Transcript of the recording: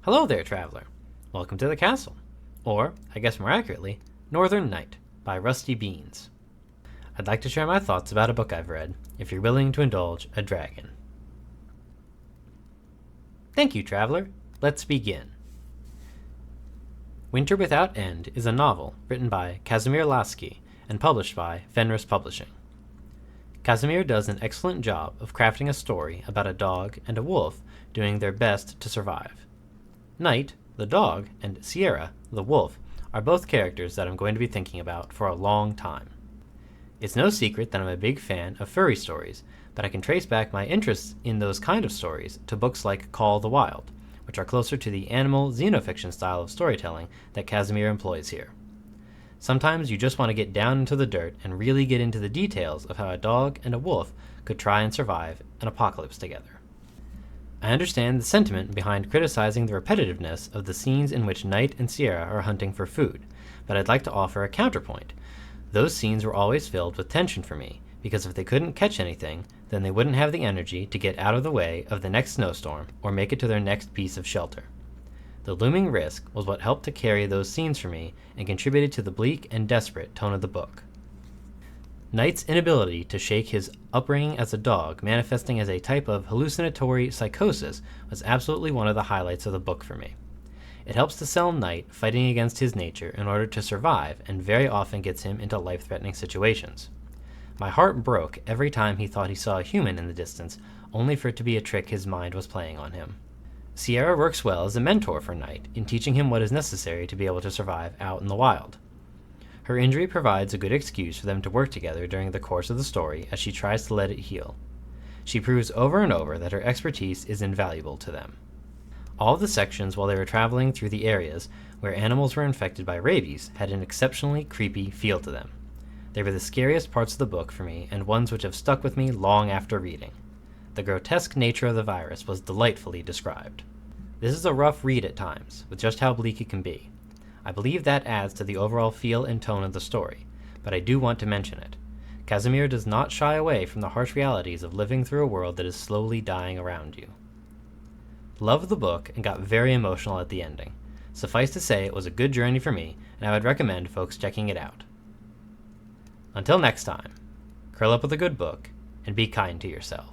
Hello there, traveler. Welcome to the castle. Or, I guess more accurately, Northern Night by Rusty Beans. I'd like to share my thoughts about a book I've read, if you're willing to indulge a dragon. Thank you, traveler. Let's begin. Winter Without End is a novel written by Kazimir Lasky and published by Fenris Publishing. Kazimir does an excellent job of crafting a story about a dog and a wolf doing their best to survive. Night, the dog, and Sierra, the wolf, are both characters that I'm going to be thinking about for a long time. It's no secret that I'm a big fan of furry stories, but I can trace back my interests in those kind of stories to books like Call the Wild, which are closer to the animal xenofiction style of storytelling that Kazimir employs here. Sometimes you just want to get down into the dirt and really get into the details of how a dog and a wolf could try and survive an apocalypse together. I understand the sentiment behind criticizing the repetitiveness of the scenes in which Knight and Sierra are hunting for food, but I'd like to offer a counterpoint. Those scenes were always filled with tension for me, because if they couldn't catch anything, then they wouldn't have the energy to get out of the way of the next snowstorm or make it to their next piece of shelter. The looming risk was what helped to carry those scenes for me and contributed to the bleak and desperate tone of the book. Knight's inability to shake his upbringing as a dog, manifesting as a type of hallucinatory psychosis, was absolutely one of the highlights of the book for me. It helps to sell Knight fighting against his nature in order to survive, and very often gets him into life-threatening situations. My heart broke every time he thought he saw a human in the distance, only for it to be a trick his mind was playing on him. Sierra works well as a mentor for Knight in teaching him what is necessary to be able to survive out in the wild. Her injury provides a good excuse for them to work together during the course of the story as she tries to let it heal. She proves over and over that her expertise is invaluable to them. All of the sections while they were traveling through the areas where animals were infected by rabies had an exceptionally creepy feel to them. They were the scariest parts of the book for me, and ones which have stuck with me long after reading. The grotesque nature of the virus was delightfully described. This is a rough read at times, with just how bleak it can be. I believe that adds to the overall feel and tone of the story, but I do want to mention it. Kazimir does not shy away from the harsh realities of living through a world that is slowly dying around you. Loved the book and got very emotional at the ending. Suffice to say, it was a good journey for me, and I would recommend folks checking it out. Until next time, curl up with a good book and be kind to yourself.